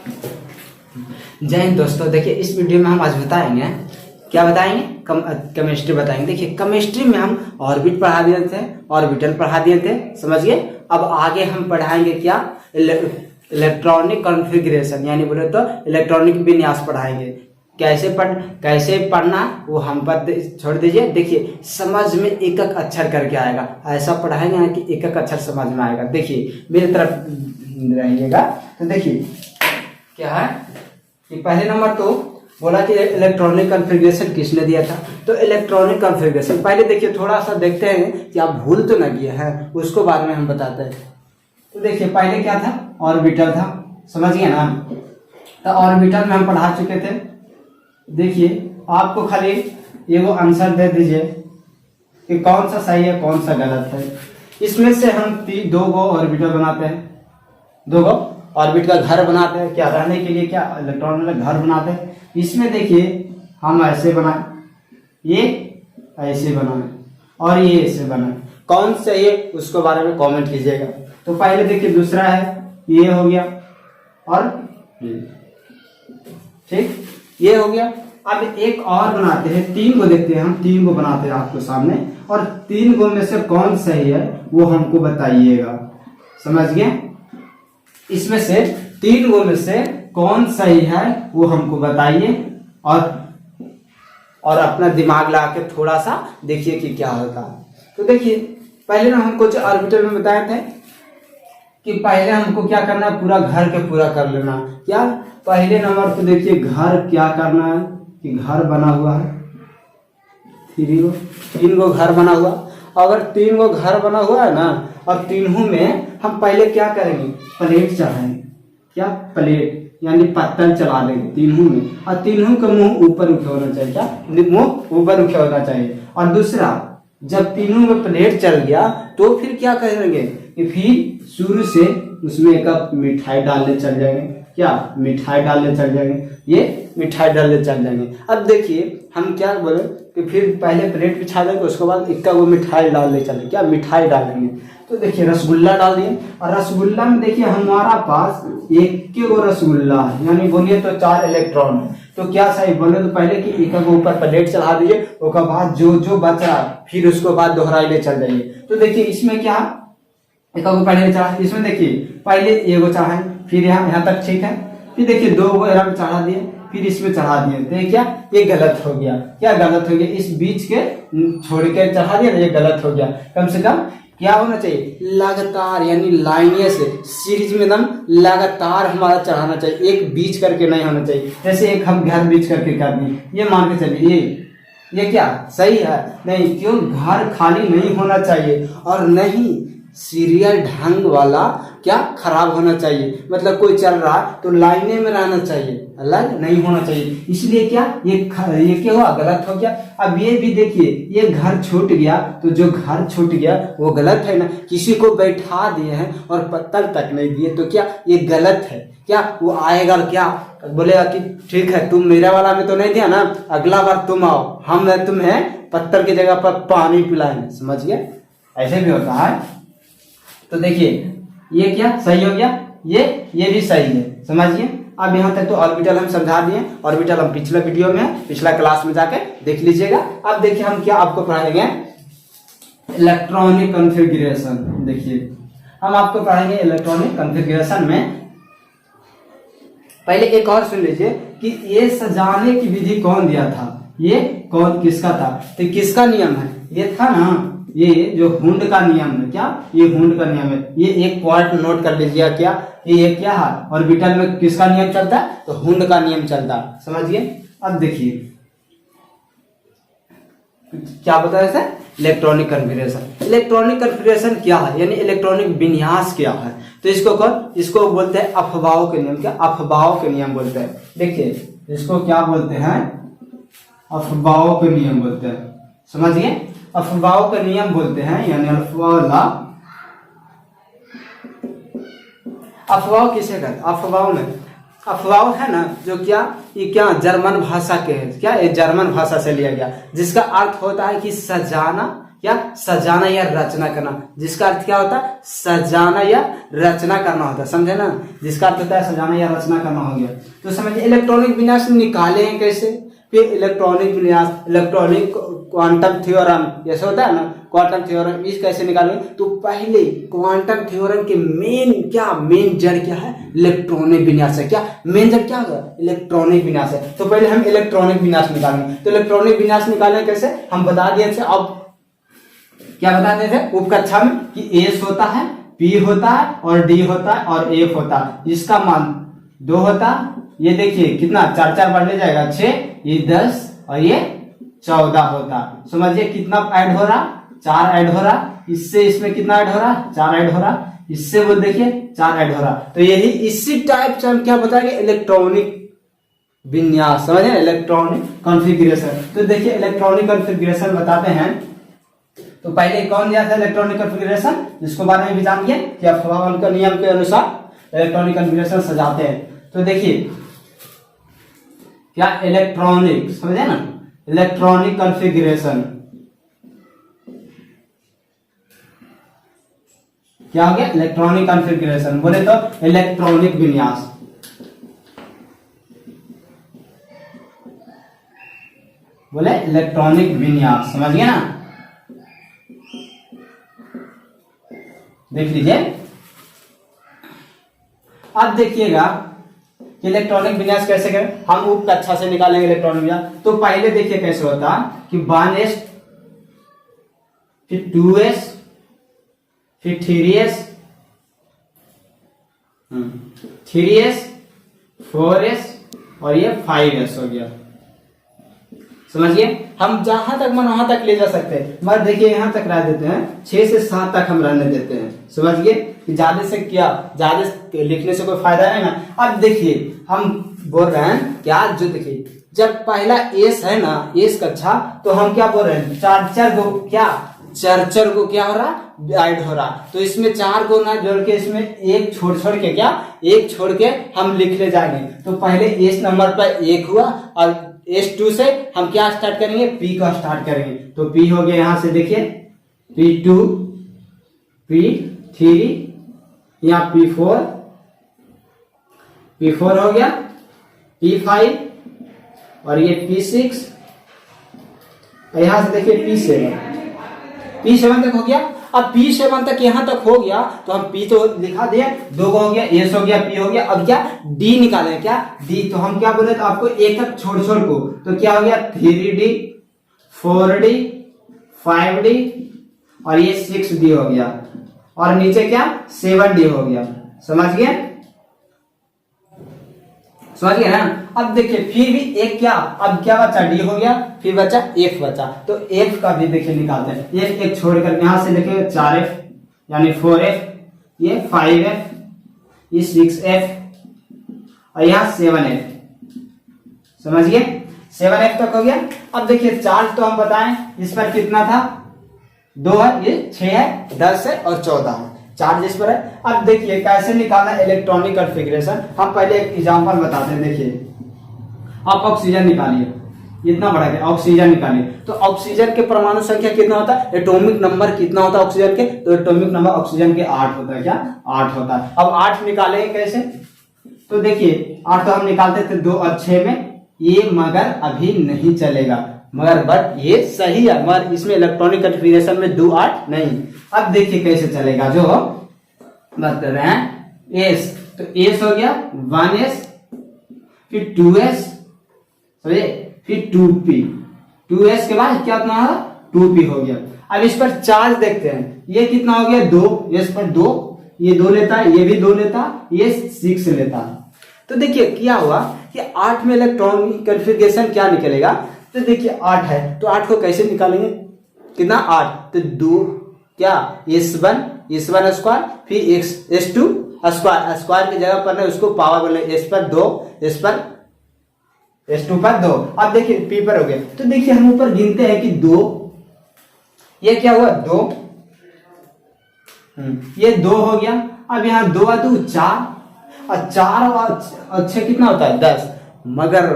जय हिंद दोस्तों। देखिए इस वीडियो में हम आज बताएंगे, क्या बताएंगे, केमिस्ट्री बताएंगे। देखिए केमिस्ट्री में हम ऑर्बिट पढ़ा दिए थे, ऑर्बिटल पढ़ा दिए थे, समझिए। अब आगे हम पढ़ाएंगे क्या, इलेक्ट्रॉनिक कॉन्फ़िगरेशन, यानी बोले तो इलेक्ट्रॉनिक विन्यास पढ़ाएंगे। कैसे पढ़ना वो हम पर छोड़ दीजिए। देखिए समझ में एक एक अक्षर करके आएगा, ऐसा पढ़ाएंगे ना कि एक एक अक्षर समझ में आएगा। देखिए मेरी तरफ रहिएगा। तो देखिए क्या है कि पहले नंबर तो बोला कि इलेक्ट्रॉनिक कॉन्फ़िगरेशन किसने दिया था। तो इलेक्ट्रॉनिक कॉन्फ़िगरेशन पहले देखिए, थोड़ा सा देखते हैं कि आप भूल तो ना गए हैं, उसको बाद में हम बताते हैं। तो देखिए पहले क्या था, ऑर्बिटल था, समझिए ना। तो ऑर्बिटल में हम पढ़ा चुके थे। देखिए आपको खाली ये वो आंसर दे दीजिए कि कौन सा सही है कौन सा गलत है। इसमें से हम दो गो ऑर्बिटल बनाते हैं, दो गो ऑर्बिट का घर बनाते हैं, क्या रहने के लिए, क्या इलेक्ट्रॉन का घर बनाते हैं। इसमें देखिए हम ऐसे बनाए, ये ऐसे बनाए और ये ऐसे बनाए। कौन सही है उसको बारे में कमेंट कीजिएगा। तो पहले देखिए दूसरा है, ये हो गया और ये, ठीक, ये हो गया। अब एक और बनाते हैं, तीन को देखते हैं हम, तीन को बनाते हैं आपको सामने, और तीन गो में से कौन सही है वो हमको बताइएगा, समझ गए। इसमें से तीन गो में से कौन सही है वो हमको बताइए, और अपना दिमाग लगा के थोड़ा सा देखिए कि क्या होता है। तो देखिए पहले ना हमको जो ऑर्बिटल में बताए थे कि पहले हमको क्या करना है, पूरा घर के पूरा कर लेना। क्या पहले नंबर तो देखिए घर क्या करना है कि घर बना हुआ है, तीन गो घर बना हुआ। अगर तीन गो घर बना हुआ है ना, और तीनों में हम पहले क्या करेंगे, प्लेट चढ़ाएंगे। क्या प्लेट यानी पत्तल चला देंगे तीनों में, और तीनों का मुंह ऊपर उठा होना चाहिए। क्या मुंह ऊपर उठा होना चाहिए। और दूसरा, जब तीनों में प्लेट चल गया तो फिर क्या करेंगे कि फिर शुरू से उसमें एक कप मिठाई डालने चल जाएंगे। क्या मिठाई डालने चल जाएंगे, ये मिठाई डालने चल जाएंगे। अब देखिए हम क्या बोले कि फिर पहले प्लेट बिछा देंगे, उसके बाद इक्का वो मिठाई डालने चले, क्या मिठाई डालेंगे। तो देखिए रसगुल्ला डाल दिए, और रसगुल्ला में देखिए हमारा पास एक के वो रसगुल्ला है, यानी बोलिए तो 4 इलेक्ट्रॉन है। तो क्या सही बोले तो पहले कि एक को ऊपर प्लेट चढ़ा दीजिए, उसके बाद जो जो बचा फिर उसको बाद दोहराइले चल जाइए। तो देखिए इसमें क्या, एक को पहले चढ़ा, इसमें देखिए पहले एगो चढ़ाए, फिर यहाँ तक ठीक है, फिर देखिए दो गो यहाँ पे चढ़ा दिए, फिर इसमें चढ़ा दिए। तो क्या ये गलत हो गया, क्या गलत हो गया, इस बीच के छोड़ के चढ़ा दिया, ये गलत हो गया। कम से कम क्या होना चाहिए, लगातार, यानी लाइनियर से सीरीज में एकदम लगातार हमारा चढ़ाना चाहिए, एक बीच करके नहीं होना चाहिए। जैसे एक हम घर बीच करके कर दिए, ये मान के चलिए ये क्या सही है नहीं, क्यों, घर खाली नहीं होना चाहिए, और नहीं सीरियल ढंग वाला क्या खराब होना चाहिए। मतलब कोई चल रहा है तो लाइने में रहना चाहिए, अलग नहीं होना चाहिए। इसलिए क्या ये क्या हुआ, गलत हो गया। अब ये भी देखिए ये घर छूट गया, तो जो घर छूट गया वो गलत है ना। किसी को बैठा दिए हैं और पत्तल तक नहीं दिए, तो क्या ये गलत है। क्या वो आएगा क्या बोलेगा कि ठीक है तुम मेरा वाला में तो नहीं दिया ना, अगला बार तुम आओ, हम तुम्हें पत्थर की जगह पर पानी पिलाएंगे, समझिए, ऐसे भी होता है। तो देखिए ये क्या सही हो गया, ये भी सही है, समझिए। अब यहाँ तक तो ऑर्बिटल हम समझा दिए। ऑर्बिटल हम पिछले वीडियो में, पिछला क्लास में जाके देख लीजिएगा। अब देखिए हम क्या आपको पढ़ाएंगे, इलेक्ट्रॉनिक कॉन्फ़िगरेशन। देखिए हम आपको पढ़ाएंगे इलेक्ट्रॉनिक कॉन्फ़िगरेशन में। पहले एक और सुन लीजिए कि ये सजाने की विधि कौन दिया था, ये कौन किसका था। तो किसका नियम है, ये था ना, ये जो हुंड का नियम है। क्या ये हुंड का नियम है, ये एक पॉइंट नोट कर लीजिए। क्या ये क्या है, ऑर्बिटल में किसका नियम चलता है, तो हुंड का नियम चलता है, समझिए। अब देखिए क्या बताया था, इलेक्ट्रॉनिक कॉन्फ़िगरेशन। इलेक्ट्रॉनिक कॉन्फ़िगरेशन क्या है, यानी इलेक्ट्रॉनिक विन्यास क्या है। तो इसको बोलते हैं अफबाओ के नियम। क्या अफबाओ के नियम बोलते हैं। देखिए इसको क्या बोलते हैं, अफबाओ के नियम बोलते हैं, समझिए। अफबाओ का नियम बोलते हैं, यानी अफवाह किसे कहते हैं, अफवाह में, अफवाह है ना जो क्या, ये क्या जर्मन भाषा के है। क्या ये जर्मन भाषा से लिया गया, जिसका अर्थ होता है कि सजाना या सजाना या रचना करना, जिसका अर्थ क्या होता है, सजाना या रचना करना होता है, समझे ना, जिसका अर्थ होता है सजाना या रचना करना हो गया। तो समझिए इलेक्ट्रॉनिक विन्यास निकाले हैं कैसे, फिर इलेक्ट्रॉनिक विन्यास, इलेक्ट्रॉनिक क्वांटम थ्योरम, जैसे होता है ना क्वांटम थ्योरम, इस कैसे निकालेंगे। तो पहले क्वांटम थ्योरम के मेन जड़ क्या है, इलेक्ट्रॉनिक विन्यास है। क्या मेन जड़ क्या होगा, इलेक्ट्रॉनिक विन्यास है। तो पहले हम इलेक्ट्रॉनिक विन्यास निकालेंगे। तो इलेक्ट्रॉनिक विन्यास निकालें कैसे, हम बता दिए थे, अब क्या बताते थे उप कक्षा में कि एस होता है, पी होता है और डी होता है और एफ होता है, इसका मान 2 होता है। ये देखिए कितना 4 4 बढ़ ले जाएगा 6, ये 10 और ये 14 होता। समझिए कितना ऐड हो रहा, 4 ऐड हो रहा, इससे इसमें कितना ऐड हो रहा, 4 ऐड हो रहा, इससे वो देखिए 4 ऐड हो रहा। तो यही इसी टाइप से हम क्या बताएंगे, इलेक्ट्रॉनिक विन्यास, समझे, इलेक्ट्रॉनिक कॉन्फ़िगरेशन। तो देखिए इलेक्ट्रॉनिक कॉन्फ़िगरेशन बताते हैं। तो पहले कौन दिया था इलेक्ट्रॉनिक कॉन्फ़िगरेशन, जिसको बारे में भी जानिए कि अफवाह का नियम के अनुसार इलेक्ट्रॉनिक कॉन्फ़िगरेशन सजाते हैं। तो देखिए क्या इलेक्ट्रॉनिक, समझे ना, इलेक्ट्रॉनिक कॉन्फ़िगरेशन क्या हो गया, इलेक्ट्रॉनिक कॉन्फ़िगरेशन बोले तो इलेक्ट्रॉनिक विन्यास, बोले इलेक्ट्रॉनिक विन्यास, समझ गए ना। देख लीजिए, अब देखिएगा कि इलेक्ट्रॉनिक विन्यास कैसे करें, हम उप कक्षा से निकालेंगे इलेक्ट्रॉनिक विन्यास। तो पहले देखिए कैसे होता कि 1s, फिर 2s, फिर 3s, 3s, 4s और ये 5s हो गया। समझिए, हम जहां तक मन वहां तक ले जा सकते हैं, मगर देखिए यहां तक रह देते हैं, 6 से 7 तक हम रहने देते हैं। समझिए कि ज्यादा से क्या, ज्यादा लिखने से कोई फायदा है ना। अब देखिए हम बोल रहे हैं क्या, जो देखिए जब पहला एस है ना, एस कक्षा, तो हम क्या बोल रहे हैं, 4 को क्या, 4 को क्या हो रहा, ऐड हो रहा। तो इसमें 4 को ना जोड़ के इसमें एक छोड़ के क्या, एक छोड़ के हम लिख ले जाएंगे। तो पहले एस नंबर पर 1 हुआ और S2 से हम क्या स्टार्ट करेंगे, P का स्टार्ट करेंगे। तो P हो गया, यहां से देखिए P2, P3, यहाँ P4 हो गया, P5 और ये P6, यहां से देखिए P7 तक हो गया। अब P7 तक यहां तक हो गया, तो हम P तो लिखा दिए, 2 हो गया, S हो गया, P हो गया। अब क्या D निकाले, क्या D, तो हम क्या बोले, तो आपको एक तक छोड़ को, तो क्या हो गया 3D, 4D, 5D और ये 6D हो गया, और नीचे क्या 7D हो गया। समझ गए ना। अब देखिए फिर भी एक क्या, अब क्या बचा, D हो गया, फिर बचा F बचा। तो F का भी देखिए निकालते हैं, F एक छोड़कर यहां से देखिए 4F यानी 4F, ये 5F, ये 6F और यहाँ 7F। समझिए 7F तक हो गया। अब देखिए चार्ज तो हम बताएं, इस पर कितना था, 2 है, ये 6 है, 10 है और 14 है, चार्ज इस पर है। अब देखिए कैसे निकालना इलेक्ट्रॉनिक कॉन्फ़िगरेशन, हम पहले एक एग्जांपल बताते हैं। देखिए आप ऑक्सीजन निकालिए, इतना बड़ा है, ऑक्सीजन निकालिए। तो ऑक्सीजन के परमाणु संख्या कितना होता है, एटॉमिक नंबर कितना होता है ऑक्सीजन के, तो एटॉमिक नंबर ऑक्सीजन के 8 होता है, क्या 8 होता है। अब 8 निकालेंगे कैसे, तो देखिए 8 तो हम निकालते थे 2 और 6 में, ये मगर अभी नहीं चलेगा, मगर बट ये सही है, मगर इसमें इलेक्ट्रॉनिक कॉन्फ़िगरेशन में 2 8 नहीं। अब देखिए कैसे चलेगा, जो बात कर रहे हैं एस, तो एस हो गया 1s, फिर 2s, फिर 2p, 2s के बाद क्या होगा 2p हो गया। अब इस पर चार्ज देखते हैं, ये कितना हो गया 2, इस पर 2, ये 2 लेता है, ये भी 2 लेता, ये 6 लेता। तो देखिए क्या हुआ कि 8 में इलेक्ट्रॉनिक कॉन्फ़िगरेशन क्या निकलेगा, तो देखिए 8 है, तो 8 को कैसे निकालेंगे, कितना 8, तो 2 क्या S1 स्क्वायर, फिर S2 स्क्वायर की जगह पर उसको पावर बोले, S पर 2, S2 पर 2। अब देखिए P पर हो गया, तो देखिए हम ऊपर गिनते हैं कि 2, ये क्या हुआ 2, ये 2 हो गया। अब यहाँ 2 2 4 और 4 और 6 कितना होता है 10, मगर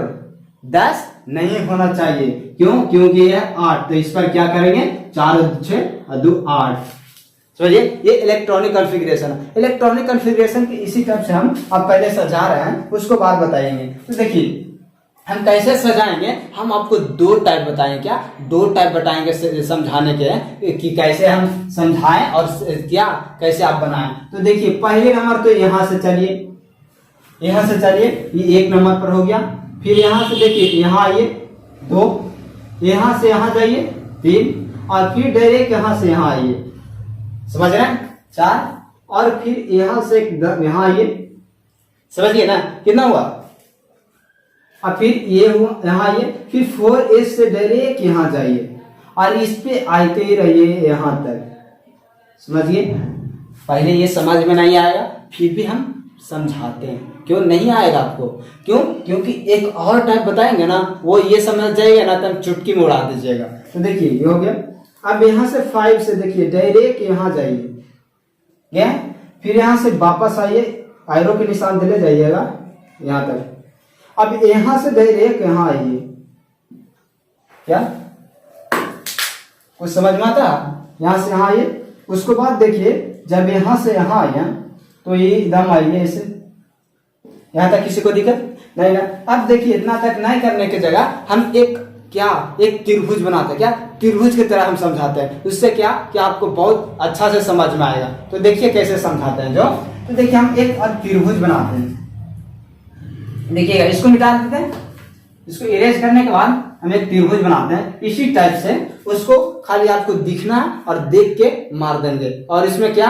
10 नहीं होना चाहिए। क्यों? क्योंकि यह 8, तो इस पर क्या करेंगे, 4 और 6 और 2 8। समझिए, ये इलेक्ट्रॉनिक कॉन्फ़िगरेशन है। इलेक्ट्रॉनिक कॉन्फ़िगरेशन के इसी टाइप से हम अब पहले सजा रहे हैं, उसको बाद बताएंगे। तो देखिए हम कैसे सजाएंगे, हम आपको 2 टाइप बताएंगे। क्या 2 टाइप बताएंगे समझाने के, कि कैसे हम समझाएं और क्या कैसे आप बनाएं। तो देखिए पहले नंबर तो यहां से चलिए, ये 1 नंबर पर हो गया। फिर यहां से देखिए यहाँ आइए 2, यहां से यहां जाइए 3, और फिर डायरेक्ट यहां से यहां आइए, समझ रहे हैं, 4, और फिर यहां से यहां आइए, समझिए ना कितना हुआ। और फिर ये हुआ यहाँ आइए, फिर 4S से डायरेक्ट यहाँ जाइए और इस पे आते ही रहिए यहाँ तक। समझिए, पहले ये समझ में नहीं आएगा, फिर भी हम समझाते हैं। क्यों नहीं आएगा आपको? क्यों? क्योंकि एक और टाइप बताएंगे ना, वो ये समझ जाएगा ना, तब चुटकी में उड़ा दीजिएगा। तो देखिए ये हो गया। अब यहाँ से 5 से देखिए डायरेक्ट यहाँ जाइए, क्या, फिर यहाँ से वापस आइए, एरो के निशान दिले जाइएगा यहाँ तक। अब यहां से डायरेक्ट यहां आइए, क्या कुछ समझ में आता? यहां से यहां आइए, उसको बाद देखिए जब यहां से यहां आइए तो ये एकदम आइए ऐसे, यहां तक किसी को दिक्कत नहीं ना। अब देखिए इतना तक नहीं करने की जगह हम एक त्रिभुज बनाते हैं। क्या त्रिभुज की तरह हम समझाते हैं, उससे क्या आपको बहुत अच्छा से समझ में आएगा। तो देखिए कैसे समझाते हैं तो देखिए हम एक त्रिभुज बनाते हैं। देखिएगा, इसको मिटा देते हैं, इसको इरेज करने के बाद हम एक त्रिभुज बनाते हैं इसी टाइप से। उसको खाली आपको दिखना और देख के मार देंगे, और इसमें क्या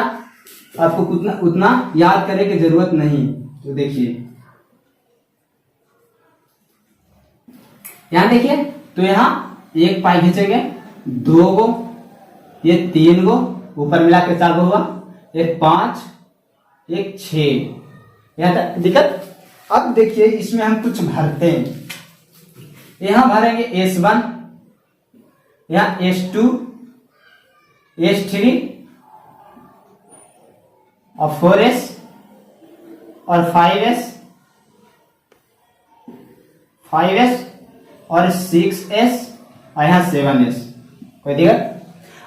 आपको उतना याद करने की जरूरत नहीं। तो देखिए यहां देखिए, तो यहां एक पाई खींचेंगे, 2 गो, ये 3 गो, ऊपर मिला के 4 गो हुआ, एक 5, एक 6, यहां तक दिक्कत। अब देखिए इसमें हम कुछ भरते हैं, यहां भरेंगे S1, यहां S2, S3 और 4S और 5S और 6S और यहाँ 7S। कोई दिक्कत?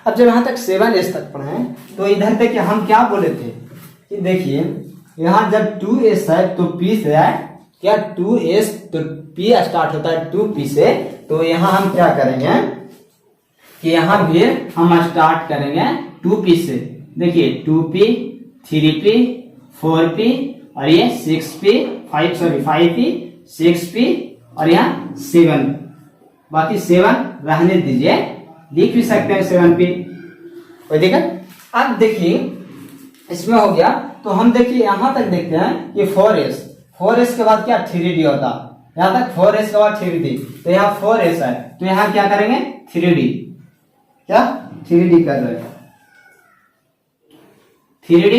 अब जब यहां तक 7S तक पढ़े तो इधर तक हम क्या बोले थे कि देखिए यहां जब 2S है तो P से है, क्या 2S तो P स्टार्ट होता है 2P से। तो यहां हम क्या करेंगे कि यहां भी हम स्टार्ट करेंगे 2P से। देखिए 2P, 3P, 4P और ये 5P, 6P और यहाँ 7। बाकी 7 रहने दीजिए, लिख भी सकते हैं 7P, कोई दिक्कत? अब देखिए इसमें हो गया, तो हम देखिए यहां तक देखते हैं कि 4S के बाद क्या 3D होता, यहां तक 4S के बाद 3D, तो यहाँ 4S है, तो यहाँ क्या करेंगे 3D, क्या 3D कर रहे हैं, 3D,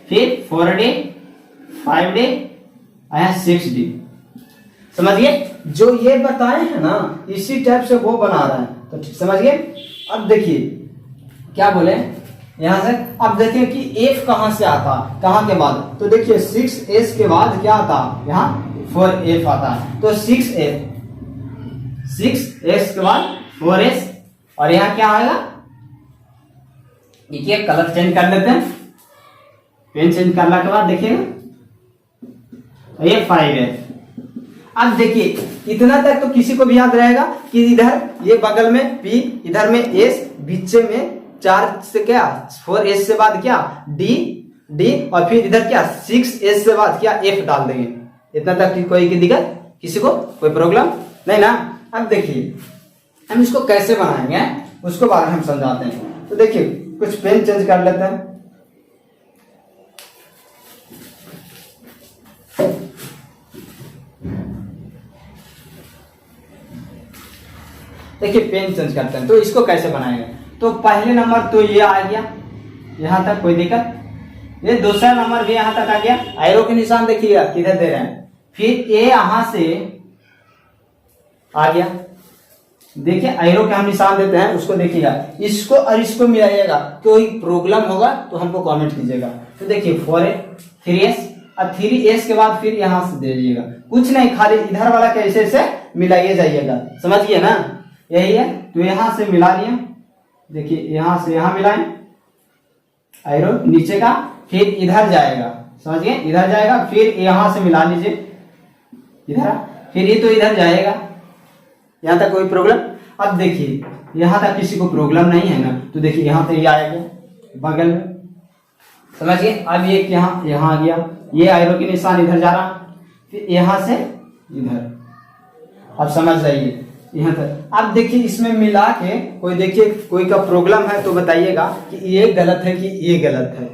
फिर 4D, 5D और यहाँ 6D। समझिए, जो ये बताए हैं ना इसी टाइप से वो बना रहे हैं, तो समझिए। अब देखिए क्या बोले यहां से, अब देखिए कि F कहां से आता, कहां के बाद, तो देखिए 6S के बाद क्या आता, यहाँ 4F आता है, तो 6S के बाद 4S और यहाँ क्या आएगा, देखिए कलर चेंज कर लेते हैं, पेन चेंज करने के बाद देखिएगा ये 5F। अब देखिए इतना तक तो किसी को भी याद रहेगा कि इधर ये बगल में P, इधर में S, बीच में 4 से क्या 4S से बाद क्या D और फिर इधर क्या 6S से बाद क्या F डाल देंगे। इतना तक की कोई की दिक्कत, किसी को कोई प्रॉब्लम नहीं ना। अब देखिए हम इसको कैसे बनाएंगे उसको बाद हम समझाते हैं। तो देखिए कुछ पेन चेंज कर लेते हैं, देखिए पेन चेंज करते हैं। तो इसको कैसे बनाएंगे, तो पहले नंबर तो ये आ गया यहां तक, कोई दिक्कत, ये दूसरा नंबर भी यहां तक आ गया, एरो के निशान देखिएगा किधर दे रहे हैं, फिर ये यहां से आ गया, देखिए एरो के हम निशान देते हैं उसको देखिएगा, इसको और इसको मिलाइएगा, कोई प्रॉब्लम होगा तो हमको कमेंट कीजिएगा। तो देखिए 4S, 3S और 3s के बाद फिर यहाँ से दे दीजिएगा, कुछ नहीं, खाली इधर वाला कैसे से मिलाइए जाइएगा, समझ गए ना, यही है। तो यहाँ से मिला लिया, देखिए यहाँ से यहाँ मिलाएं एरो नीचे का, फिर इधर जाएगा, समझ गए, इधर जाएगा, फिर यहाँ से मिला लीजिए इधर, फिर ये तो इधर जाएगा। यहाँ तक कोई प्रॉब्लम? अब देखिए यहाँ तक किसी को प्रॉब्लम नहीं है ना, तो देखिए यहाँ से ये आएगा बगल में, समझिए। अब ये यहाँ यहाँ आ गया, ये एरो के निशान इधर जा रहा, फिर यहाँ से इधर, अब समझ जाइए यहाँ तक। अब देखिए इसमें मिला के कोई, देखिए कोई का प्रॉब्लम है तो बताइएगा कि ये गलत है कि ये गलत है।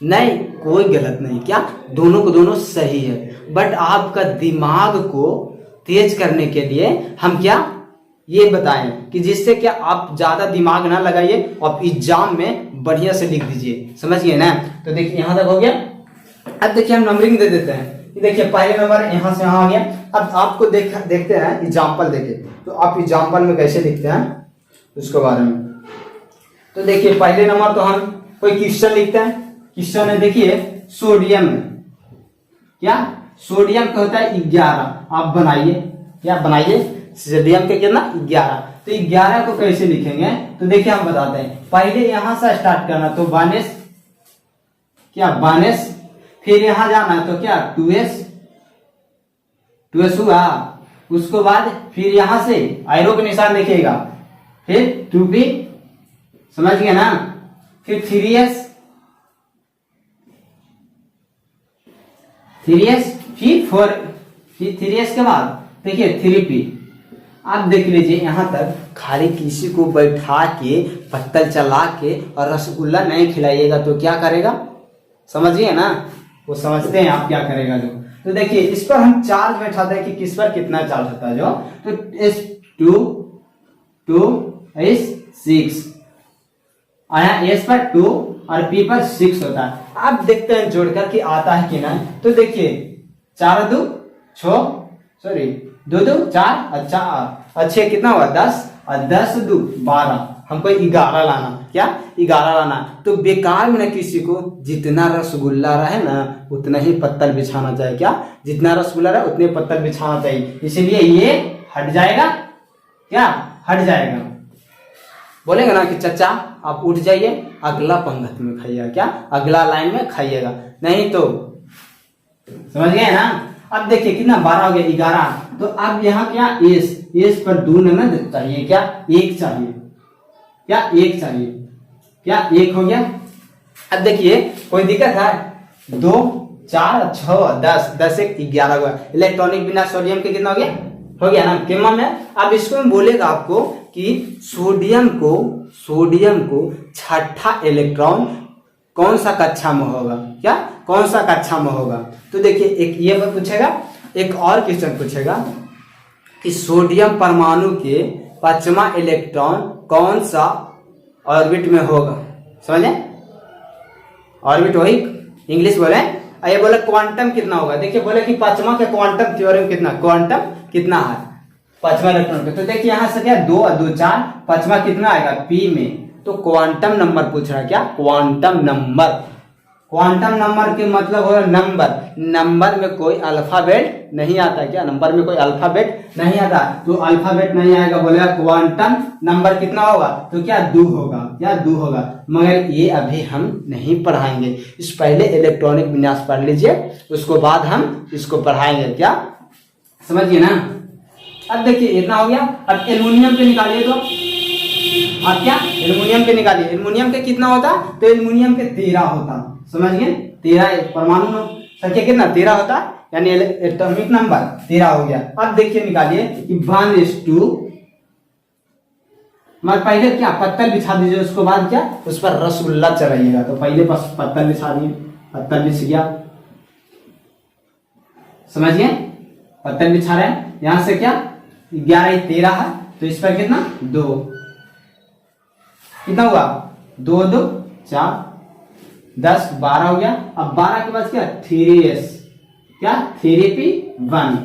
नहीं, कोई गलत नहीं, क्या दोनों को दोनों सही है, बट आपका दिमाग को तेज करने के लिए हम क्या ये बताएं कि जिससे क्या आप ज्यादा दिमाग ना लगाइए, आप एग्जाम में बढ़िया से लिख दीजिए, समझिए ना। तो देखिए यहाँ तक हो गया। अब देखिए हम नंबरिंग दे देते हैं, देखिए पहले नंबर यहाँ से यहाँ आ गया। अब आपको देखते हैं एग्जाम्पल देखे, तो आप एग्जाम्पल में कैसे लिखते हैं उसके बारे में। तो देखिए पहले नंबर तो हम कोई क्वेश्चन लिखते हैं, क्वेश्चन है देखिए सोडियम, क्या सोडियम का होता है 11, आप बनाइए, क्या बनाइए, सोडियम के कितना 11, तो 11 को कैसे लिखेंगे, तो देखिए हम बताते हैं। पहले यहां से स्टार्ट करना, तो 12, क्या 12, फिर यहां जाना तो क्या 2s हुआ, उसको बाद फिर यहां से एरो के निशान देखिएगा, फिर 2p, समझ गए ना, फिर 3s, फिर 4, फिर 3s के बाद देखिए 3p। आप देख लीजिए यहाँ तक खाली किसी को बैठा के पत्तल चला के और रसगुल्ला नहीं खिलाइएगा तो क्या करेगा, समझिए ना, वो समझते हैं आप क्या करेगा जो। तो देखिए इस पर हम चार्ज बैठाते हैं कि किस पर कितना चार्ज होता है जो, तो S6 आया, S पर 2 और P पर 6 होता है। आप देखते हैं जोड़कर कि आता है कि नहीं, तो देखिए 4 2 6, सॉरी 2 2 4 और 6 कितना हुआ 10, और 10 2 12, हमको 11 लाना, क्या 11 लाना। तो बेकार में ना किसी को जितना रसगुल्ला रहे ना उतना ही पत्तल बिछाना चाहिए, क्या जितना रसगुल्ला रहे उतने पत्तल बिछाना चाहिए, इसीलिए ये हट जाएगा, क्या हट जाएगा। बोलेगा ना कि चाचा आप उठ जाइए, अगला पंगत में खाइएगा, क्या अगला लाइन में खाइएगा, नहीं तो समझ गए ना। अब देखिए कितना 12 हो गया 11, तो अब यहाँ क्या एस पर 2 ना चाहिए, क्या 1 चाहिए, क्या 1 चाहिए, क्या 1 हो गया। अब देखिए कोई दिक्कत है, 2 4 6 10, 10 1 11 हुआ। इलेक्ट्रॉनिक बिना सोडियम के कितना हो गया ना केमा में। अब इसको में बोलेगा आपको कि सोडियम को छठा इलेक्ट्रॉन कौन सा कक्षा में होगा, क्या कौन सा कक्षा में होगा। तो देखिए एक ये पूछेगा, एक और क्वेश्चन पूछेगा कि सोडियम परमाणु के 5वां इलेक्ट्रॉन कौन सा ऑर्बिट में होगा, समझे, ऑर्बिट वही इंग्लिश बोले, ये बोले क्वांटम कितना होगा। देखिए बोले कि 5वां के क्वांटम थ्योरम कितना, क्वांटम कितना है 5वां इलेक्ट्रॉन पे, तो देखिए यहाँ से क्या 2 और 2 4, 5वां कितना आएगा P में, तो क्वांटम नंबर पूछ रहा है, क्या क्वांटम नंबर। क्वांटम नंबर के मतलब हो नंबर में कोई अल्फाबेट नहीं आता, क्या नंबर में कोई अल्फाबेट नहीं आता, तो अल्फाबेट नहीं आएगा, बोलेगा क्वांटम नंबर कितना होगा, तो क्या 2 होगा, क्या 2 होगा। मगर ये अभी हम नहीं पढ़ाएंगे, इस पहले इलेक्ट्रॉनिक विन्यास पढ़ लीजिए, उसको बाद हम इसको पढ़ाएंगे, क्या समझिए ना। अब देखिए इतना हो गया। अब एल्युमिनियम के निकालिए, तो अब क्या एल्युमिनियम के निकालिए, एल्युमिनियम के कितना होता, तो एल्युमिनियम के 13 होता, समझ गए, 13 परमाणु संख्या कितना 13 होता, यानी एटॉमिक नंबर 13 हो गया। अब देखिए निकालिए कि 1:2, मगर पहले क्या पत्तल बिछा दीजिए, उसके बाद क्या उस पर रसगुल्ला चढ़ाइएगा। तो पहले बस पत्तल बिछा दिए, पत्तल बिछ गया, समझिए, पत्तल बिछा रहे हैं। यहां से क्या 11 13 है, तो इस पर कितना 2, कितना हुआ 2 2 4 10 12 हो गया। अब 12 के बाद क्या 3s, क्या 3p1।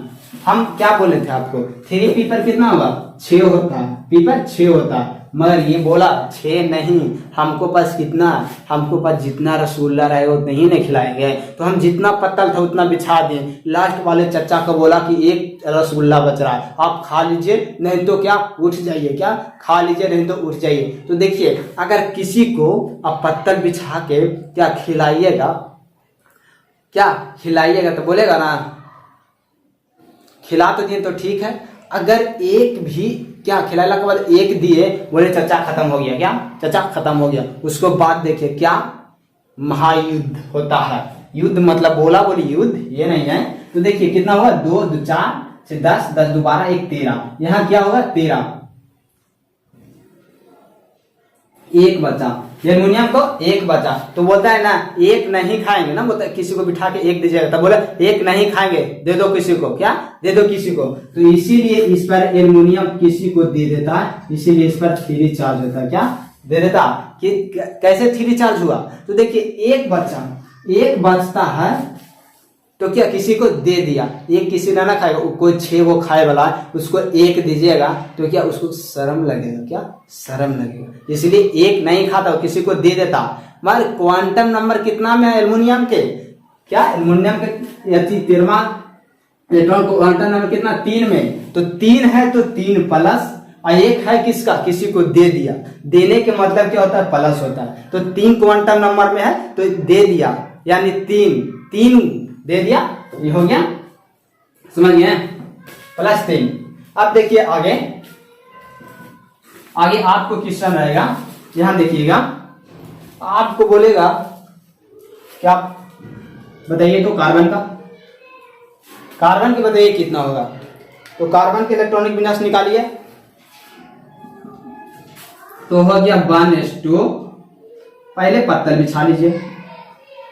हम क्या बोले थे आपको 3p पर कितना होगा 6 होता है, p पर 6 होता है, मगर ये बोला 6 नहीं, हमको पास कितना, हमको पास जितना रसगुल्ला रहेगा उतना ही नहीं खिलाएंगे। तो हम जितना पत्तल था उतना बिछा दें। लास्ट वाले चचा को बोला कि एक रसगुल्ला बच रहा है, आप खा लीजिए नहीं तो क्या उठ जाइए, क्या खा लीजिए नहीं तो उठ जाइए। तो देखिए अगर किसी को आप पत्तल बिछा के क्या खिलाइएगा, क्या खिलाइएगा तो बोलेगा ना खिला तो दिए तो ठीक है, अगर एक भी क्या खिलाने के बाद एक दिए बोले चचा खत्म हो गया, क्या चचा खत्म हो गया, उसको बाद देखिए क्या महायुद्ध होता है। युद्ध मतलब बोला बोली युद्ध, ये नहीं है। तो देखिए कितना हुआ 2 2 4 6 10 10 2 12 1 13, यहाँ क्या होगा 13, एक बचा, हारमोनियम को एक बचा। तो बोलता है ना एक नहीं खाएंगे ना, बोलता है किसी को बिठा के एक दीजिएगा, तब बोले एक नहीं खाएंगे दे दो किसी को, क्या दे दो किसी को। तो इसीलिए इस पर हारमोनियम किसी को दे देता है, इसीलिए इस पर 3 चार्ज होता है, क्या दे देता कि कैसे 3 चार्ज हुआ। तो देखिए एक बचता है तो क्या किसी को दे दिया, एक किसी ने ना खाएगा, कोई 6 वो खाए वाला है उसको एक दीजिएगा तो क्या उसको शर्म लगेगा, क्या शर्म लगेगा, इसलिए एक नहीं खाता किसी को दे देता। मगर क्वांटम नंबर कितना में है एल्युमिनियम के, क्या एल्युमिनियम के 13वां इलेक्ट्रॉन क्वांटम नंबर कितना 3 में, तो 3 है तो 3 प्लस और एक है किसका, किसी को दे दिया। देने के मतलब क्या होता है प्लस होता है। तो 3 क्वांटम नंबर में है तो दे दिया, यानी 3 दे दिया, ये हो गया, समझ गए +3। अब देखिए आगे आपको क्वेश्चन रहेगा, यहां देखिएगा आपको बोलेगा क्या बताइए, तो कार्बन के बताइए कितना होगा। तो कार्बन के इलेक्ट्रॉनिक विन्यास निकालिए, तो हो गया 1s2, पहले पत्तल बिछा लीजिए,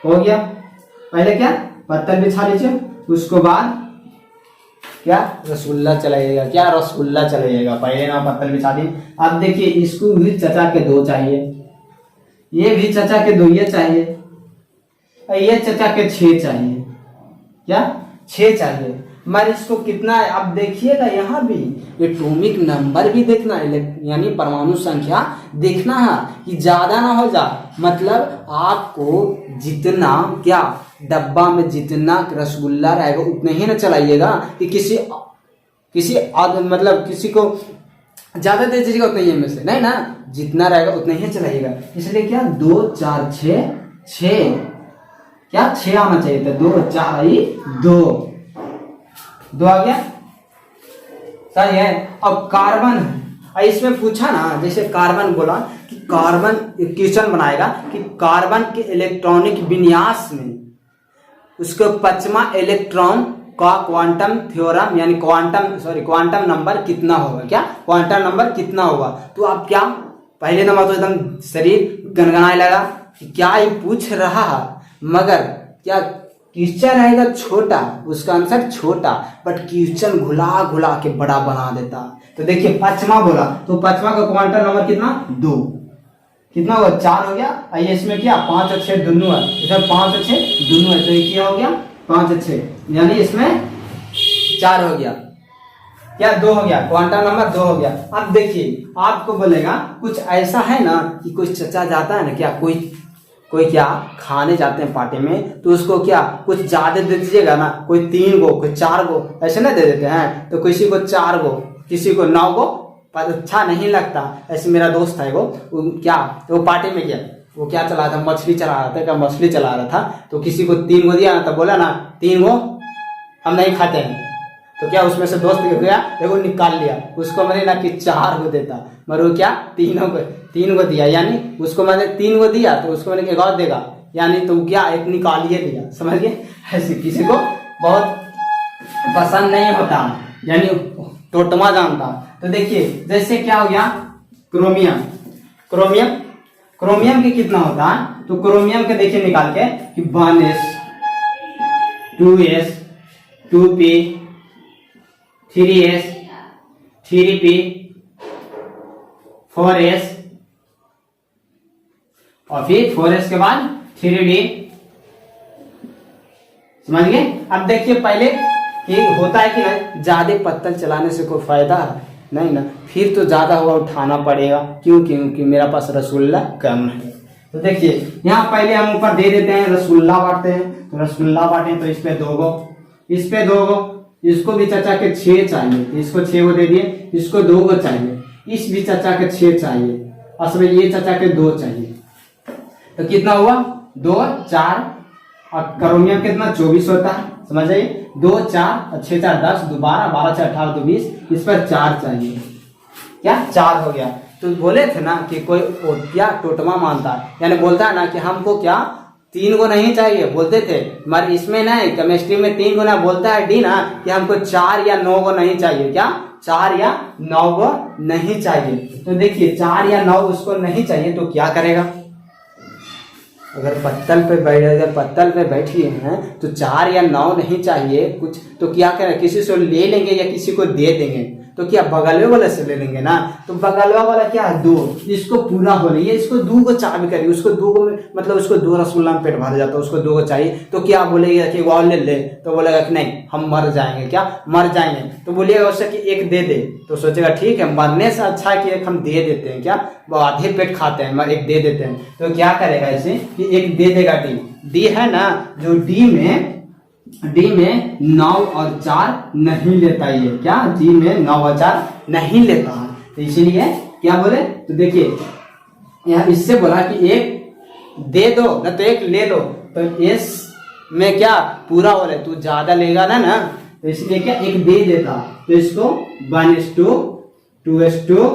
हो गया पहले क्या पत्तल बिछा लीजिए, उसको बाद क्या रसगुल्ला चलाइएगा, क्या रसगुल्ला चलाइएगा, पहले ना पत्तल बिछा दिए। अब देखिए इसको भी चचा के 2 चाहिए, ये भी चचा के 2 ये चाहिए, ये चचा के 6 चाहिए, क्या 6 चाहिए। मगर इसको कितना है अब देखिएगा, यहाँ भी एटॉमिक नंबर भी देखना है, यानी परमाणु संख्या देखना है कि ज्यादा ना हो जाए। मतलब आपको जितना क्या डब्बा में जितना रसगुल्ला रहेगा उतने ही ना चलाइएगा कि किसी मतलब किसी को ज्यादा दे दीजिएगा उतने ही में से, नहीं ना, जितना रहेगा उतने ही चलाइएगा। इसलिए क्या 2 4 6 क्या 6 आना चाहिए था, 2 4 2 आ गया, सही है। अब कार्बन, इसमें पूछा ना, जैसे कार्बन बोला कि कार्बन क्वेश्चन बनाएगा कि कार्बन के इलेक्ट्रॉनिक विन्यास में उसके 5वां इलेक्ट्रॉन का क्वांटम थ्योरम यानी क्वांटम नंबर कितना होगा, क्या क्वांटम नंबर कितना होगा। तो आप क्या पहले नंबर तो एकदम शरीर गनगनाने लगा कि क्या ये पूछ रहा है, मगर क्या क्वेश्चन रहेगा छोटा, उसका आंसर छोटा, बट क्वेश्चन घुला के बड़ा बना देता। तो देखिए 5वां बोला, तो 5वां का क्वांटम नंबर कितना 2, कितना हुआ 4 हो गया। आइए इसमें क्या 5 और 6 दोनों है, इसमें 5 और 6 दोनों है, तो ये क्या हो गया 5 और 6, यानी इसमें 4 हो गया, क्या 2 हो गया, क्वांटम नंबर 2 हो गया। अब देखिए आपको बोलेगा कुछ ऐसा है ना कि कोई चचा जाता है ना, क्या कोई क्या खाने जाते हैं पार्टी में, तो उसको क्या कुछ ज्यादा दे दीजिएगा ना, कोई 3 गो कोई 4 गो ऐसे ना दे देते हैं, तो किसी को 4 गो किसी को 9 गो, अच्छा नहीं लगता। ऐसे मेरा दोस्त है वो क्या तो वो पार्टी में गया, वो क्या चला रहा था, मछली चला रहा था, क्या मछली चला रहा था, तो किसी को 3 गो दिया ना, तो बोला ना 3 गो हम नहीं खाते हैं, तो क्या उसमें से दोस्त गया देखो निकाल लिया, उसको मैंने ना कि 4 गो देता, मगर वो क्या 3 गो दिया, यानी उसको मैंने 3 गो दिया तो उसको मैंने एक और देगा, यानी तो क्या एक निकालिए लिया, समझ गए। ऐसे किसी को बहुत पसंद नहीं होता, यानी टोटमा जानता। तो देखिए जैसे क्या हो गया क्रोमियम के कितना होता है, तो क्रोमियम के देखिए निकाल के कि 1s 2s 2p 3s 3p 4s और फिर 4s के बाद 3d, समझ गए। अब देखिए पहले कि होता है कि नहीं ज्यादा पत्तल चलाने से कोई फायदा है, नहीं ना, फिर तो ज़्यादा हुआ उठाना पड़ेगा। क्यों? क्योंकि मेरा पास रसगुल्ला कम है। तो देखिए यहाँ पहले हम ऊपर दे देते हैं, रसगुल्ला बांटते हैं। तो रसगुल्ला बांटे तो इस पे 2 गो, इस पे 2 गो, इसको भी चाचा के 6 चाहिए, तो इसको 6 गो दे दिए, इसको 2 गो चाहिए, इस भी चाचा के 6 चाहिए, असल में ये चाचा के 2 चाहिए। तो कितना हुआ? 2 4 और क्रोमियम कितना 24 होता है, समझ जाइए। 2 4 और 6 4 10, 2 12, 12 4 18, 2 20, इस पर 4 चाहिए। क्या 4 हो गया? तो बोले थे ना कि कोई क्या टोटमा मानता है, यानी बोलता है ना कि हमको क्या 3 गो नहीं चाहिए, बोलते थे। मगर इसमें नहीं, केमिस्ट्री में 3 गो ना, बोलता है डी ना कि हमको 4 या 9 गो नहीं चाहिए। क्या 4 या 9 गो नहीं चाहिए? तो देखिए 4 या 9 उसको नहीं चाहिए तो क्या करेगा? अगर पत्तल पे बैठिए हैं तो 4 या 9 नहीं चाहिए कुछ, तो क्या करें? किसी से ले लेंगे या किसी को दे देंगे। तो क्या बगल वाले से ले लेंगे ना, तो बगल वाला क्या है 2, इसको पूरा हो रही है, इसको 2 गो चाबी करिए, उसको 2 गो मतलब उसको 2 रसगुल्ला में पेट भर जाता है, उसको 2 गो चाहिए। तो क्या बोलेगा कि वो ले ले, तो बोलेगा कि नहीं हम मर जाएंगे। क्या मर जाएंगे? तो बोलिएगा उससे कि 1 दे दे, तो सोचेगा ठीक है मरने से अच्छा है कि 1 हम दे देते हैं। क्या वो आधे पेट खाते हैं, मगर 1 दे देते हैं। तो क्या करेगा ऐसे कि 1 दे देगा। डी है ना, जो डी में 9 और 4 नहीं लेता ये। क्या डी में 9 और 4 नहीं लेता है, तो इसीलिए क्या बोले? तो देखिए यहाँ इससे बोला कि 1 दे दो ना, तो 1 ले लो। तो एस में क्या पूरा हो रहा है, तू ज्यादा लेगा ना, तो इसलिए क्या 1 दे देता। तो इसको 1:2, 2:2,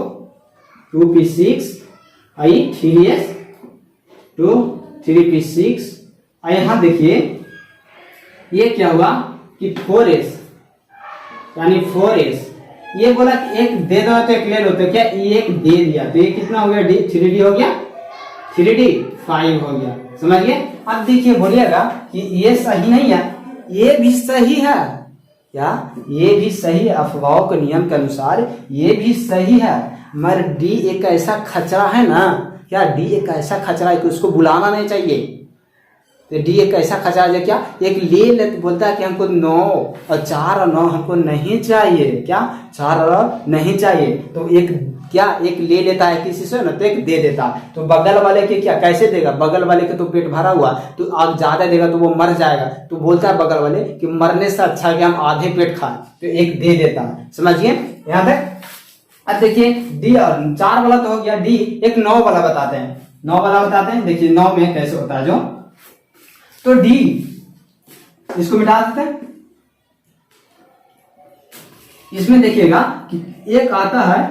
2p6 आई 3s2 3p6। यहाँ देखिए ये क्या हुआ कि 4s यानी 4s, ये बोला कि 1 दे दो तो 1 ले लो, तो क्या 1 दे दिया, तो ये कितना हो गया? 3d हो गया, 3d 5 हो गया, समझिए। अब देखिए बोलिएगा कि ये सही नहीं है, ये भी सही है। क्या ये भी सही है? अफवाहों के नियम के अनुसार ये भी सही है, मगर डी एक ऐसा खचरा है ना, क्या डी एक ऐसा खचरा है कि उसको बुलाना नहीं चाहिए। तो डी एक ऐसा खचरा है क्या 1 ले ले, बोलता है कि हमको 9 और 4 और 9 हमको नहीं चाहिए। क्या 4 और नहीं चाहिए, तो 1 ले लेता है किसी से ना, तो 1 दे देता। तो बगल वाले के क्या कैसे देगा? बगल वाले के तो पेट भरा हुआ, तो आप ज्यादा देगा तो वो मर जाएगा। तो बोलता है बगल वाले कि मरने से अच्छा है कि हम आधे पेट खाएं, तो 1 दे देता है, समझिए यहाँ तक। अब देखिए डी और 4 वाला तो हो गया, डी एक 9 वाला बताते हैं, 9 वाला बताते हैं। देखिए 9 में कैसे होता है जो, तो डी इसको मिटा देते हैं। इसमें देखिएगा कि एक आता है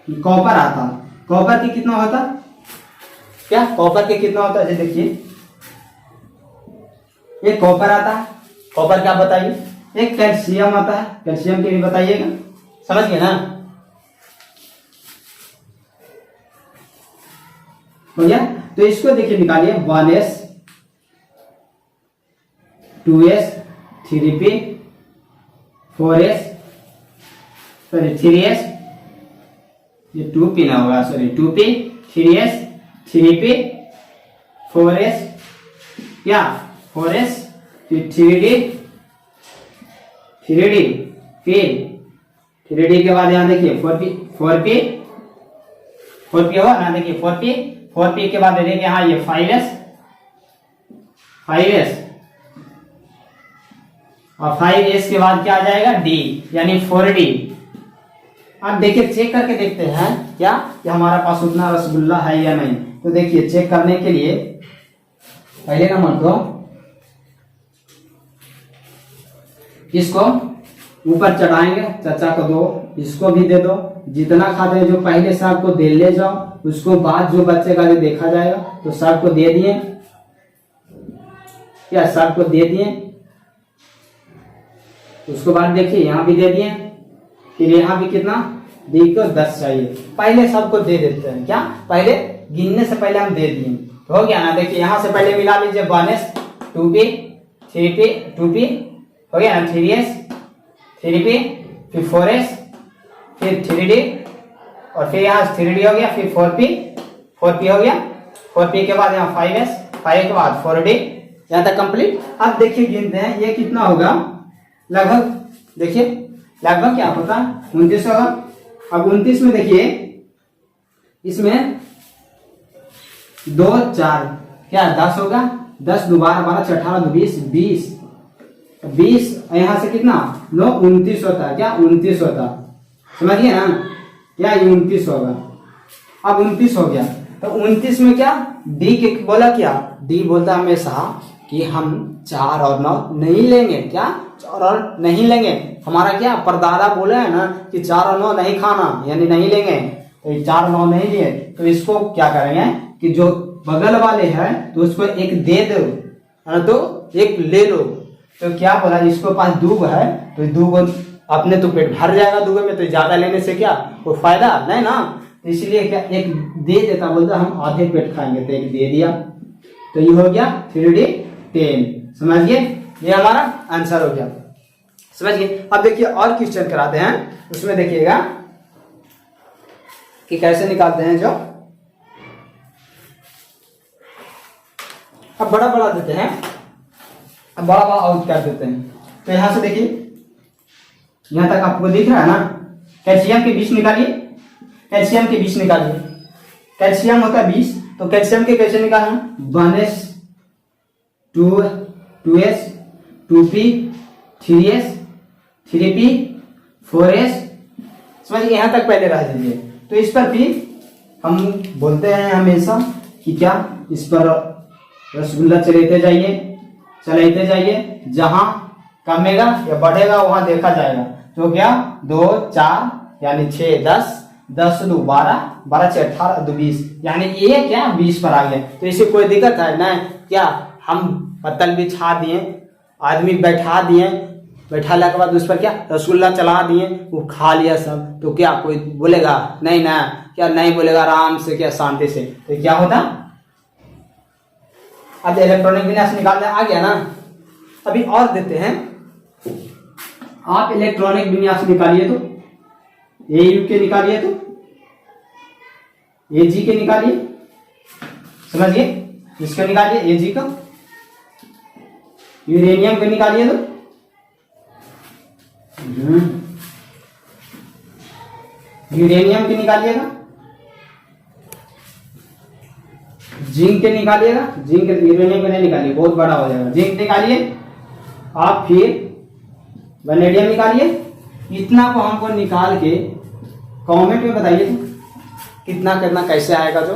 कॉपर आता है, कॉपर की कितना होता? क्या कॉपर के कितना होता है? देखिए एक कॉपर आता है, कॉपर क्या बताइए? एक कैल्शियम आता है, कैल्शियम के भी बताइएगा, समझ गए ना? हो गया। तो इसको देखिए निकालिए 1s 2s 3p 4s sorry 3s, ये 2p ना होगा, sorry 2p 3s 3p 4s, क्या 4s फिर 3d 3d फिर 3d के बाद यहाँ देखिए 4p होगा ना, देखिए 4p के बाद देखिए हाँ ये 5s और 5s के बाद क्या आ जाएगा? d यानी 4d। अब देखिए चेक करके देखते हैं क्या कि हमारा पास उतना रसगुल्ला है या नहीं। तो देखिए चेक करने के लिए पहले नंबर तो इसको ऊपर चढ़ाएंगे, चाचा को दो, इसको भी दे दो, जितना खाते हैं जो पहले सब को दे ले जाओ, उसको बाद जो बच्चे का जो देखा जाएगा। तो सब को दे दिए, क्या सब को दे दिए। उसके बाद देखिए यहाँ भी दे दिए, फिर यहाँ भी कितना डी को 10 चाहिए, पहले सबको दे देते हैं। क्या पहले गिनने से पहले हम दे दिए, तो हो गया ना। देखिए यहाँ से पहले मिला लीजिए 1s 2p 3p 2p हो गया ना, 3s 3p फिर 4s फिर 3d और फिर यहाँ 3d हो गया, फिर 4p हो गया, 4p के बाद यहाँ 5s 5 के बाद 4d, यहाँ तक कंप्लीट। अब देखिए गिनते हैं ये कितना होगा लगभग। देखिए लगभग क्या होता है 29 होगा। अब 29 में देखिए, इसमें 2 4 क्या 10 होगा, 10 2 12 12 6 18 2 20 20 20 यहां से कितना 9 29 होता है, क्या 29 होता, समझिए ना, क्या 29 होगा। अब 29 हो गया, तो 29 में क्या डी के बोला, क्या डी बोलता हमेशा कि हम 4 और 9 नहीं लेंगे, क्या 4 और नहीं लेंगे। हमारा क्या परदादा बोले है ना कि 4 और 9 नहीं खाना, यानी नहीं लेंगे, तो ये 4 9 नहीं लिए, तो इसको क्या करेंगे कि जो बगल वाले हैं तो उसको एक दे दो, है तो एक ले लो। तो क्या बोला, इसको पास दूब है तो दूब अपने तो पेट भर जाएगा दूबे में, तो ज्यादा लेने से क्या कोई फायदा नहीं ना, तो इसलिए क्या एक दे देता, बोलता हम आधे पेट खाएंगे, तो एक दे दिया, तो ये हो गया 3D 10। समझिए, ये हमारा आंसर हो गया, समझिए। अब देखिए और क्वेश्चन कराते हैं, उसमें देखिएगा कि कैसे निकालते हैं जो। अब बड़ा बड़ा देते हैं, अब बड़ा बड़ा आउट कर देते हैं। तो यहां से देखिए, यहां तक आपको दिख रहा है ना, कैल्शियम के 20 निकालिए, कैल्शियम के 20 निकालिए, कैल्शियम होता है 20, तो कैल्शियम के कैसे निकालना, 1s 2s 2p 3s 3p 4s, समझिए यहां तक पहले रह दीजिए। तो इस पर भी हम बोलते हैं हमेशा कि क्या इस पर रसगुल्ला चलाते जाइए, जहां कमेगा या बढ़ेगा वहां देखा जाएगा। तो क्या 2 4 यानी 6 10 10 2 12 12 6 18 2 20, यानी ये क्या 20 पर आ गया। तो इसे कोई दिक्कत है ना, क्या हम पत्तल बिछा दिए, आदमी बैठा दिए, बैठाने के बाद उस पर क्या रसगुल्ला चला दिए, वो खा लिया सब, तो क्या कोई बोलेगा नहीं ना, क्या नहीं बोलेगा, आराम से क्या शांति से। तो क्या होता, अब इलेक्ट्रॉनिक विन्यास निकालने आ गया ना। अभी और देते हैं, आप इलेक्ट्रॉनिक विन्यास निकालिए, तो AU के निकालिए, तो AG के निकालिए, समझिए इसको निकालिए AG का, यूरेनियम के निकालिए, तो यूरेनियम के निकालिएगा, जिंक के निकालिएगा, जिंक यूरेनियम के नहीं निकालिए, बहुत बड़ा हो जाएगा, जिंक निकालिए आप, फिर वैनेडियम निकालिए। इतना को हमको निकाल के कमेंट में बताइए तो कितना करना कैसे आएगा। जो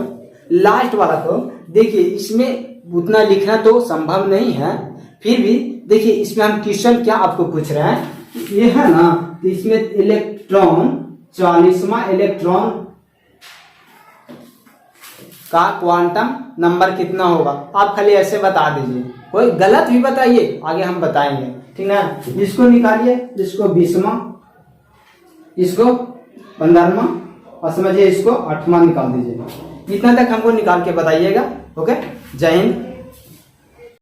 लास्ट वाला तो देखिए, इसमें उतना लिखना तो संभव नहीं है, फिर भी देखिए इसमें हम क्वेश्चन क्या आपको पूछ रहे हैं, ये है ना, तो इसमें इलेक्ट्रॉन 40वां इलेक्ट्रॉन का क्वांटम नंबर कितना होगा, आप खाली ऐसे बता दीजिए, कोई गलत भी बताइए आगे हम बताएंगे, ठीक ना। इसको निकालिए, इसको 20वां, इसको 15वां, और समझिए इसको 8वां निकाल दीजिए। इतना तक हमको निकाल के बताइएगा। ओके, जय हिंद।